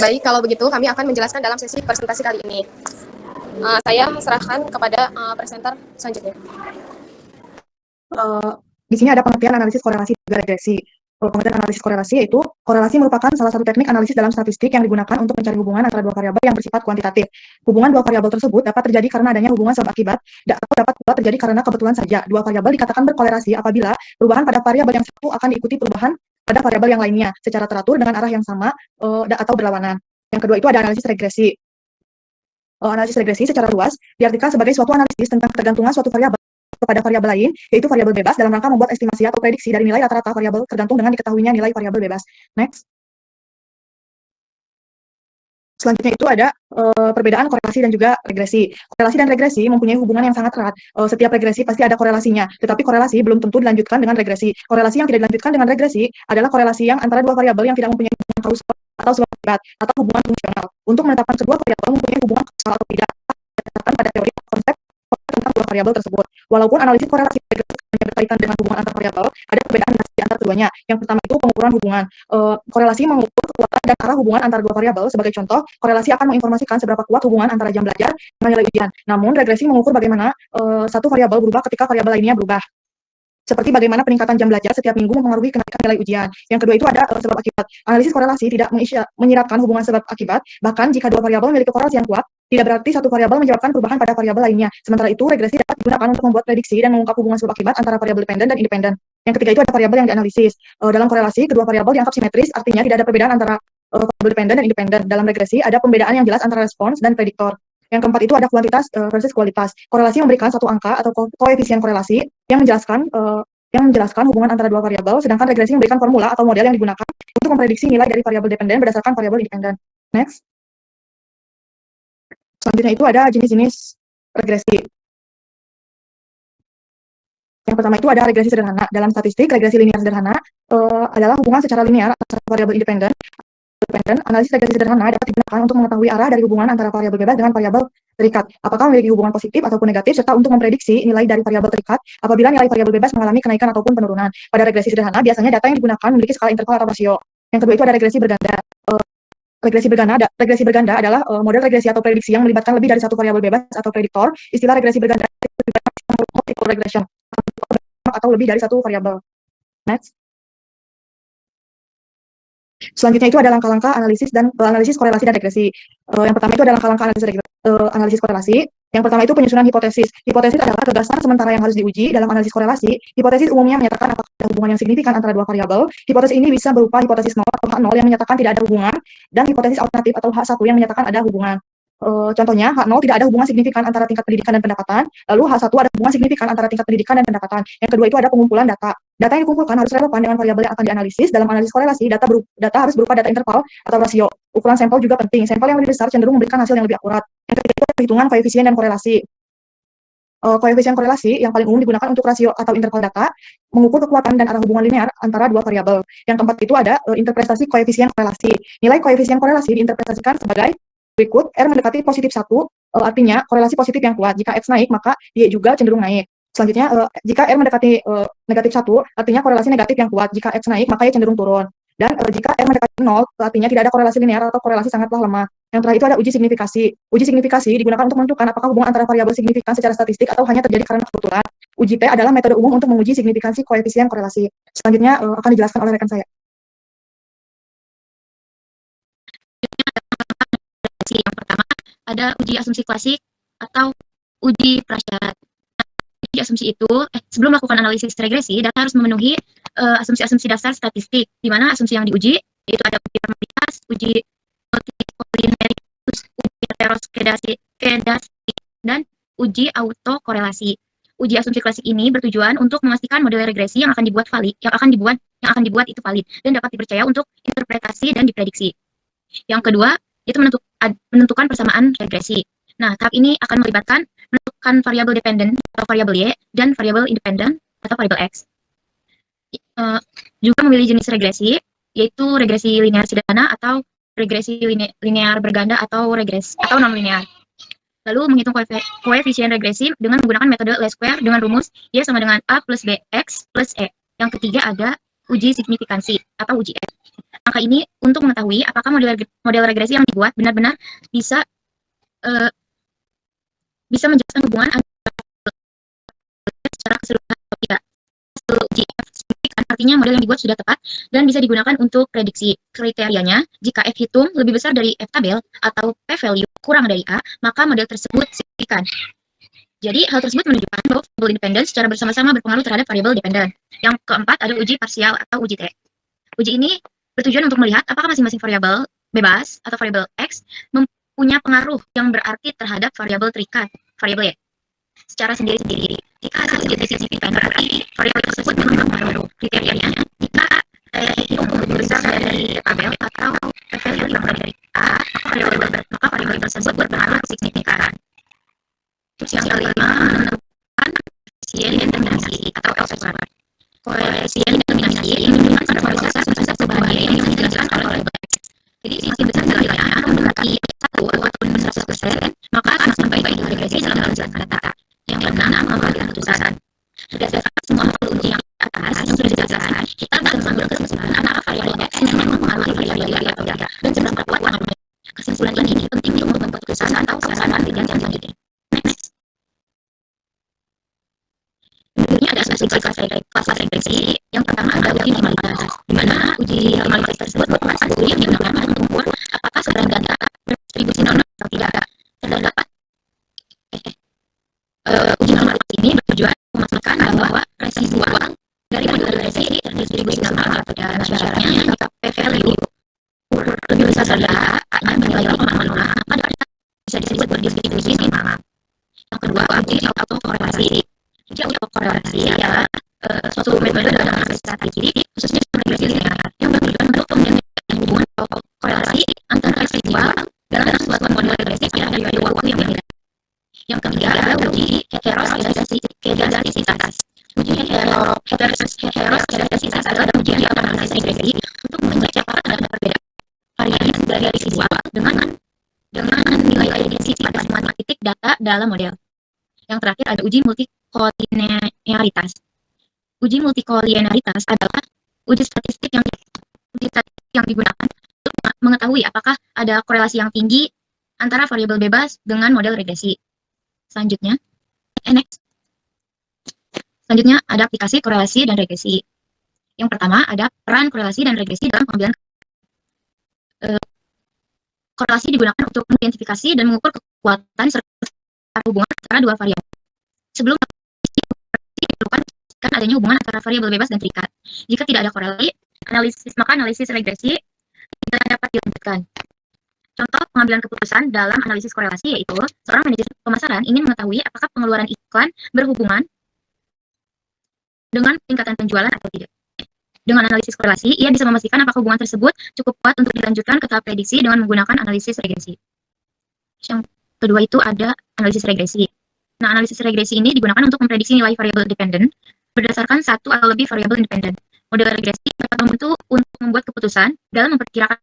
Baik, kalau begitu kami akan menjelaskan dalam sesi presentasi kali ini. Saya serahkan kepada presenter selanjutnya. Di sini ada pengertian analisis korelasi dan regresi. Pengertian analisis korelasi yaitu korelasi merupakan salah satu teknik analisis dalam statistik yang digunakan untuk mencari hubungan antara dua variabel yang bersifat kuantitatif. Hubungan dua variabel tersebut dapat terjadi karena adanya hubungan sebab akibat atau dapat pula terjadi karena kebetulan saja. Dua variabel dikatakan berkolerasi apabila perubahan pada variabel yang satu akan diikuti perubahan pada variabel yang lainnya secara teratur dengan arah yang sama atau berlawanan. Yang kedua itu ada analisis regresi. Analisis regresi secara luas diartikan sebagai suatu analisis tentang ketergantungan suatu variabel kepada variabel lain, yaitu variabel bebas dalam rangka membuat estimasi atau prediksi dari nilai rata-rata variabel tergantung dengan diketahuinya nilai variabel bebas. Next. Selanjutnya itu ada perbedaan korelasi dan juga regresi. Korelasi dan regresi mempunyai hubungan yang sangat erat. Setiap regresi pasti ada korelasinya, tetapi korelasi belum tentu dilanjutkan dengan regresi. Korelasi yang tidak dilanjutkan dengan regresi adalah korelasi yang antara dua variabel yang tidak mempunyai hubungan kausal atau sebab akibat atau hubungan fungsional. Untuk menetapkan kedua variabel mempunyai hubungan kausal atau tidak, berdasarkan pada teori konsep tentang dua variabel tersebut. Walaupun analisis korelasi berkaitan dengan hubungan antar variabel, ada perbedaan di antara keduanya. Yang pertama itu pengukuran hubungan. Korelasi mengukur kekuatan dan arah hubungan antara dua variabel. Sebagai contoh, korelasi akan menginformasikan seberapa kuat hubungan antara jam belajar dengan nilai ujian. Namun, regresi mengukur bagaimana satu variabel berubah ketika variabel lainnya berubah. Seperti bagaimana peningkatan jam belajar setiap minggu mempengaruhi kenaikan nilai ujian. Yang kedua itu ada sebab akibat. Analisis korelasi tidak menyiratkan hubungan sebab akibat, bahkan jika dua variabel memiliki korelasi yang kuat, tidak berarti satu variabel menyebabkan perubahan pada variabel lainnya. Sementara itu, regresi dapat digunakan untuk membuat prediksi dan mengungkap hubungan sebab akibat antara variabel dependen dan independen. Yang ketiga itu ada variabel yang dianalisis. Dalam korelasi, kedua variabel dianggap simetris, artinya tidak ada perbedaan antara variabel dependen dan independen. Dalam regresi, ada pembedaan yang jelas antara respons dan prediktor. Yang keempat itu ada kuantitas versus kualitas. Korelasi memberikan satu angka atau koefisien korelasi yang menjelaskan hubungan antara dua variabel, sedangkan regresi memberikan formula atau model yang digunakan untuk memprediksi nilai dari variabel dependen berdasarkan variabel independen. Next. Selanjutnya itu ada jenis-jenis regresi. Yang pertama itu ada regresi sederhana. Dalam statistik, regresi linear sederhana adalah hubungan secara linear antara variabel independen. Analisis regresi sederhana dapat digunakan untuk mengetahui arah dari hubungan antara variabel bebas dengan variabel terikat, apakah memiliki hubungan positif ataupun negatif, serta untuk memprediksi nilai dari variabel terikat apabila nilai variabel bebas mengalami kenaikan ataupun penurunan. Pada regresi sederhana, biasanya data yang digunakan memiliki skala interval atau rasio. Yang kedua itu ada regresi berganda. Regresi berganda adalah model regresi atau prediksi yang melibatkan lebih dari satu variabel bebas atau prediktor. Istilah regresi berganda multiple regression atau lebih dari satu variabel. Next. Selanjutnya itu ada langkah-langkah analisis korelasi dan regresi. Yang pertama itu ada langkah-langkah analisis korelasi. Yang pertama itu penyusunan hipotesis. Hipotesis adalah gagasan sementara yang harus diuji dalam analisis korelasi. Hipotesis umumnya menyatakan apakah ada hubungan yang signifikan antara dua variabel. Hipotesis ini bisa berupa hipotesis 0 atau H0 yang menyatakan tidak ada hubungan, dan hipotesis alternatif atau H1 yang menyatakan ada hubungan. Contohnya, H0 tidak ada hubungan signifikan antara tingkat pendidikan dan pendapatan, lalu H1 ada hubungan signifikan antara tingkat pendidikan dan pendapatan. Yang kedua itu ada pengumpulan data. Data yang dikumpulkan harus relevan dengan variabel yang akan dianalisis. Dalam analisis korelasi, data harus berupa data interval atau rasio. Ukuran sampel juga penting. Sampel yang lebih besar cenderung memberikan hasil yang lebih akurat. Yang ketiga itu perhitungan koefisien dan korelasi. Koefisien korelasi yang paling umum digunakan untuk rasio atau interval data, mengukur kekuatan dan arah hubungan linear antara dua variabel. Yang keempat itu ada interpretasi koefisien korelasi. Nilai koefisien korelasi diinterpretasikan sebagai berikut. R mendekati positif 1, artinya korelasi positif yang kuat. Jika X naik, maka Y juga cenderung naik. Selanjutnya, jika R mendekati negatif 1, artinya korelasi negatif yang kuat. Jika X naik, maka Y cenderung turun. Dan jika R mendekati 0, artinya tidak ada korelasi linear atau korelasi sangatlah lemah. Yang terakhir itu ada uji signifikasi. Uji signifikasi digunakan untuk menentukan apakah hubungan antara variabel signifikan secara statistik atau hanya terjadi karena kebetulan. Uji P adalah metode umum untuk menguji signifikansi koefisien korelasi. Selanjutnya akan dijelaskan oleh rekan saya. Yang pertama ada uji asumsi klasik atau uji prasyarat. Uji asumsi itu, sebelum melakukan analisis regresi, data harus memenuhi asumsi-asumsi dasar statistik, di mana asumsi yang diuji yaitu ada uji probabilitas, uji multicollinearitus, uji heteroskedasi, dan uji autokorelasi. Uji asumsi klasik ini bertujuan untuk memastikan model regresi yang akan dibuat itu valid dan dapat dipercaya untuk interpretasi dan diprediksi. Yang kedua itu menentukan persamaan regresi. Nah, tahap ini akan melibatkan menentukan variabel dependen atau variabel Y dan variabel independen atau variabel X. Juga memilih jenis regresi, yaitu regresi linear sederhana atau regresi linear berganda atau non-linear. Lalu menghitung koefisien regresi dengan menggunakan metode least square dengan rumus Y sama dengan A plus BX plus E. Yang ketiga ada uji signifikansi atau uji F. angka ini untuk mengetahui apakah model regresi yang dibuat benar-benar bisa menjelaskan hubungan secara keseluruhan atau tidak. Hasil uji F signifikan artinya model yang dibuat sudah tepat dan bisa digunakan untuk prediksi. Kriterianya, jika F hitung lebih besar dari F tabel atau P-value kurang dari A, maka model tersebut signifikan. Jadi, hal tersebut menunjukkan bahwa variabel independen secara bersama-sama berpengaruh terhadap variabel dependen. Yang keempat, ada uji parsial atau uji T. Uji ini bertujuan untuk melihat apakah masing-masing variabel bebas atau variabel X mempunyai pengaruh yang berarti terhadap variabel terikat, variabel Y, secara sendiri-sendiri. Jika hasil uji T signifikan, berarti variabel tersebut memang berpengaruh. Kriterianya, jika hitung lebih besar dari tabel atau value yang lebih dari A, maka variabel tersebut berpengaruh signifikan. Terus yang kelima, menentukan koefisien determinasi atau L-square. Koefisien determinasi ini menunjukkan kualitas asumsi perubahan yang dijelaskan oleh X. Jadi semakin besar nilainya mendekati 1 atau 100%, maka semakin baik regresi dalam menjelaskan data. Yang keenam, pengambilan keputusan. Berdasarkan semua hal uji yang atas yang sudah dijelaskan, kita bisa mengambil kesimpulan apakah variabel X memang mempengaruhi variabel Y atau tidak, dan seberapa kuat pengaruhnya. Kesimpulan ini penting untuk membuat keputusan atau saran penelitian selanjutnya. Berikutnya ada kelas regresi. Yang pertama ada uji normalitas, di mana uji normalitas tersebut merupakan uji yang digunakan untuk mengukur apakah sebaran data berdistribusi normal atau tidak. Terdapat uji normalitas ini bertujuan memastikan bahwa residual dari model regresi terdistribusi normal atau tidak. Syaratnya jika P-value lebih besar dari A, A-nya bernilai 5,0, maka data bisa disebut berdistribusi normal. Yang kedua, uji autokorelasi. Uji autokorelasi adalah suatu metode dalam analisis statistik, khususnya regresi linear, yang bertujuan untuk mendeteksi hubungan korelasi antara residual dalam suatu model regresi pada periode waktu yang berbeda. Yang ketiga adalah uji heteroskedastisitas. Uji heteroskedastisitas adalah ujian dalam analisis regresi untuk mengecek apakah terdapat perbedaan varian dari residual dengan nilai regresi pada semua titik data dalam model. Yang terakhir ada uji multikolinearitas. Uji multikolinearitas adalah uji statistik yang digunakan untuk mengetahui apakah ada korelasi yang tinggi antara variabel bebas dengan model regresi. Selanjutnya, next. Selanjutnya ada aplikasi korelasi dan regresi. Yang pertama ada peran korelasi dan regresi dalam pengambilan. Korelasi digunakan untuk mengidentifikasi dan mengukur kekuatan serta hubungan antara dua variabel. Sebelum diperlukan adanya hubungan antara variabel bebas dan terikat. Jika tidak ada korelasi, maka analisis regresi tidak dapat dilanjutkan. Contoh pengambilan keputusan dalam analisis korelasi yaitu seorang manajer pemasaran ingin mengetahui apakah pengeluaran iklan berhubungan dengan peningkatan penjualan atau tidak. Dengan analisis korelasi, ia bisa memastikan apakah hubungan tersebut cukup kuat untuk dilanjutkan ke tahap prediksi dengan menggunakan analisis regresi. Yang kedua itu ada analisis regresi. Nah, analisis regresi ini digunakan untuk memprediksi nilai variabel dependen berdasarkan satu atau lebih variabel independen. Model regresi dapat membantu untuk membuat keputusan dalam memperkirakan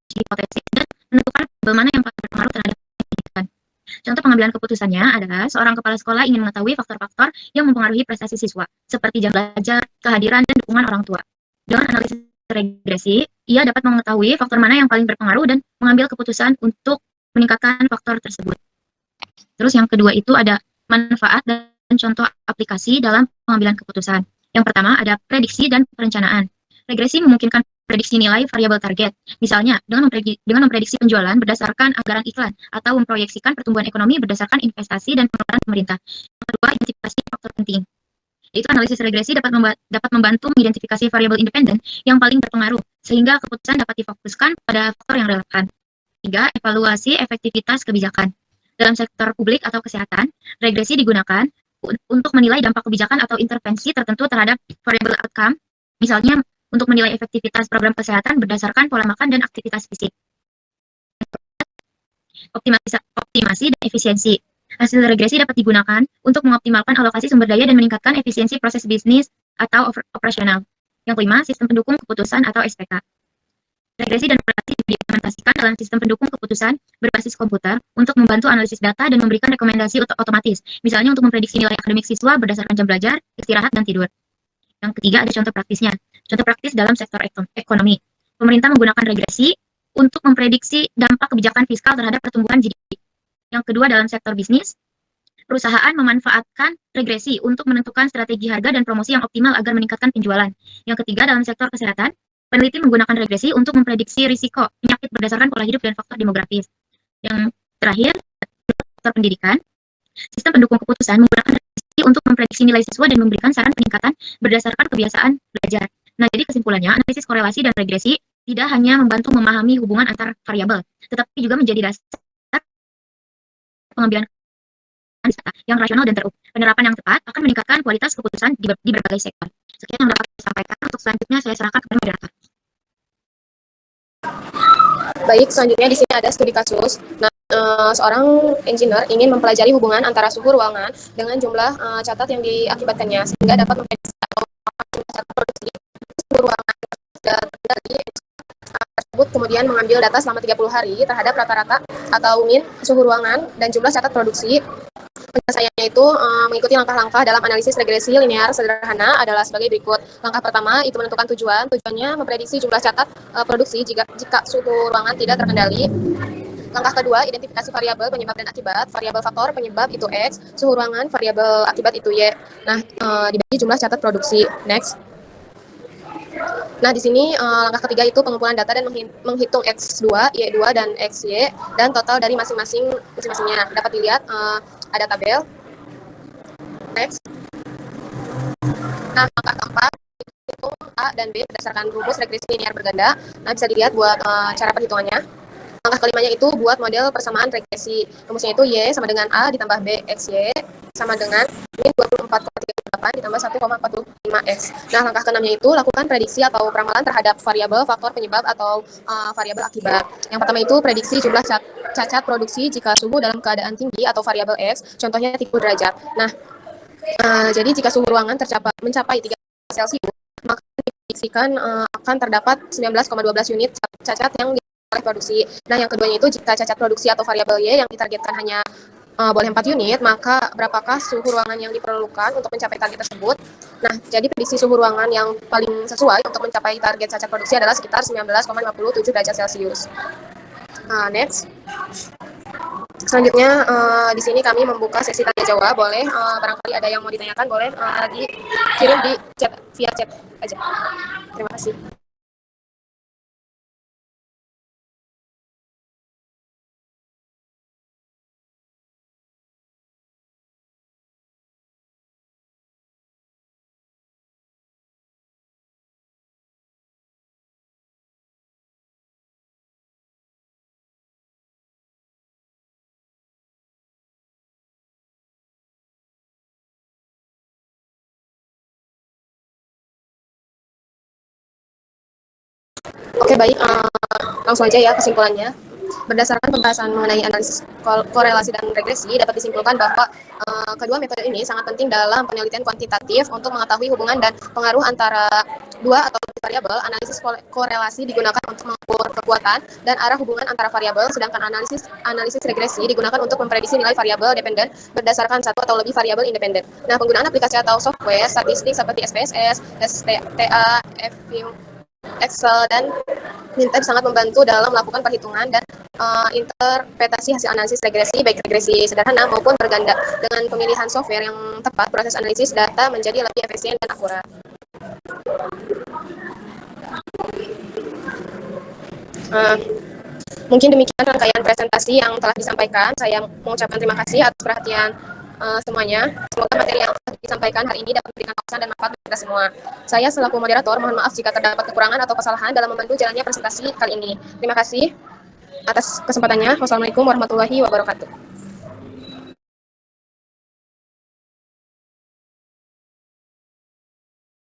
hipotesis dan menentukan variabel mana yang paling berpengaruh terhadap pendidikan. Contoh pengambilan keputusannya adalah seorang kepala sekolah ingin mengetahui faktor-faktor yang mempengaruhi prestasi siswa, seperti jam belajar, kehadiran, dan dukungan orang tua. Dengan analisis regresi, ia dapat mengetahui faktor mana yang paling berpengaruh dan mengambil keputusan untuk meningkatkan faktor tersebut. Terus yang kedua itu ada manfaat dan contoh aplikasi dalam pengambilan keputusan. Yang pertama ada prediksi dan perencanaan. Regresi memungkinkan prediksi nilai variabel target. Misalnya, dengan memprediksi penjualan berdasarkan anggaran iklan atau memproyeksikan pertumbuhan ekonomi berdasarkan investasi dan pengeluaran pemerintah. Yang kedua, identifikasi faktor penting. Yaitu analisis regresi dapat membantu mengidentifikasi variabel independen yang paling berpengaruh, sehingga keputusan dapat difokuskan pada faktor yang relevan. Tiga, evaluasi efektivitas kebijakan. Dalam sektor publik atau kesehatan, regresi digunakan untuk menilai dampak kebijakan atau intervensi tertentu terhadap variabel outcome, misalnya untuk menilai efektivitas program kesehatan berdasarkan pola makan dan aktivitas fisik. Optimasi dan efisiensi. Hasil regresi dapat digunakan untuk mengoptimalkan alokasi sumber daya dan meningkatkan efisiensi proses bisnis atau operasional. Yang kelima, sistem pendukung keputusan atau SPK. Regresi dan korelasi diimplementasikan dalam sistem pendukung keputusan berbasis komputer untuk membantu analisis data dan memberikan rekomendasi otomatis, misalnya untuk memprediksi nilai akademik siswa berdasarkan jam belajar, istirahat, dan tidur. Yang ketiga ada contoh praktisnya. Contoh praktis dalam sektor ekonomi. Pemerintah menggunakan regresi untuk memprediksi dampak kebijakan fiskal terhadap pertumbuhan GDP. Yang kedua, dalam sektor bisnis, perusahaan memanfaatkan regresi untuk menentukan strategi harga dan promosi yang optimal agar meningkatkan penjualan. Yang ketiga, dalam sektor kesehatan, peneliti menggunakan regresi untuk memprediksi risiko penyakit berdasarkan pola hidup dan faktor demografis. Yang terakhir, sektor pendidikan, sistem pendukung keputusan menggunakan regresi untuk memprediksi nilai siswa dan memberikan saran peningkatan berdasarkan kebiasaan belajar. Nah, jadi kesimpulannya, analisis korelasi dan regresi tidak hanya membantu memahami hubungan antar variabel, tetapi juga menjadi dasar pengambilan yang rasional dan terukur. Penerapan yang tepat akan meningkatkan kualitas keputusan di berbagai sektor. Sekian yang dapat saya sampaikan. Untuk selanjutnya saya serahkan kepada moderator. Baik, selanjutnya di sini ada studi kasus. Nah, seorang engineer ingin mempelajari hubungan antara suhu ruangan dengan jumlah catat yang diakibatkannya sehingga dapat memprediksi atau jumlah catat produksi suhu ruangan dari tersebut, kemudian mengambil data selama 30 hari terhadap rata-rata atau min suhu ruangan dan jumlah catat produksi. Penyelesaiannya itu mengikuti langkah-langkah dalam analisis regresi linear sederhana adalah sebagai berikut. Langkah pertama itu menentukan tujuan. Tujuannya memprediksi jumlah catat produksi jika suhu ruangan tidak terkendali. Langkah kedua, identifikasi variabel penyebab dan akibat. Variabel faktor penyebab itu X, suhu ruangan variabel akibat itu Y. Nah, dibagi jumlah catat produksi. Next. Nah, di sini langkah ketiga itu pengumpulan data dan menghitung X2, Y2, dan XY, dan total dari masing-masingnya. Dapat dilihat ada tabel. Next. Nah, langkah keempat, hitung A dan B berdasarkan rumus regresi linear berganda. Nah, bisa dilihat buat cara perhitungannya. Langkah kelimanya itu buat model persamaan regresi. Rumusnya itu Y sama dengan A ditambah B XY sama dengan min 24,38 ditambah 1,45X. Nah, langkah keenamnya itu lakukan prediksi atau peramalan terhadap variabel faktor penyebab atau variabel akibat. Yang pertama itu prediksi jumlah cacat produksi jika suhu dalam keadaan tinggi atau variabel X, contohnya 30 derajat. Nah, jadi jika suhu ruangan mencapai 3 Celcius, maka diprediksikan akan terdapat 19,12 unit cacat yang oleh produksi. Nah, yang keduanya itu jika cacat produksi atau variabel Y yang ditargetkan hanya boleh 4 unit, maka berapakah suhu ruangan yang diperlukan untuk mencapai target tersebut? Nah, jadi prediksi suhu ruangan yang paling sesuai untuk mencapai target cacat produksi adalah sekitar 19,57 derajat Celcius. Next. Selanjutnya, di sini kami membuka sesi tanya jawab. Boleh, barangkali ada yang mau ditanyakan, boleh dikirim di chat, via chat aja. Terima kasih. Oke, baik, langsung aja ya kesimpulannya. Berdasarkan pembahasan mengenai analisis korelasi dan regresi, dapat disimpulkan bahwa kedua metode ini sangat penting dalam penelitian kuantitatif untuk mengetahui hubungan dan pengaruh antara dua atau lebih variabel. Analisis korelasi digunakan untuk mengukur kekuatan dan arah hubungan antara variabel, sedangkan analisis regresi digunakan untuk memprediksi nilai variabel dependen berdasarkan satu atau lebih variabel independen. Nah, penggunaan aplikasi atau software statistik seperti SPSS, STA, Excel, dan Mintep sangat membantu dalam melakukan perhitungan dan interpretasi hasil analisis regresi, baik regresi sederhana maupun berganda. Dengan pemilihan software yang tepat, proses analisis data menjadi lebih efisien dan akurat. Mungkin demikian rangkaian presentasi yang telah disampaikan. Saya mengucapkan terima kasih atas perhatian semuanya. Semoga materi yang telah disampaikan hari ini dapat memberikan wawasan dan manfaat bagi kita semua. Saya selaku moderator mohon maaf jika terdapat kekurangan atau kesalahan dalam membantu jalannya presentasi kali ini. Terima kasih atas kesempatannya. Wassalamualaikum warahmatullahi wabarakatuh.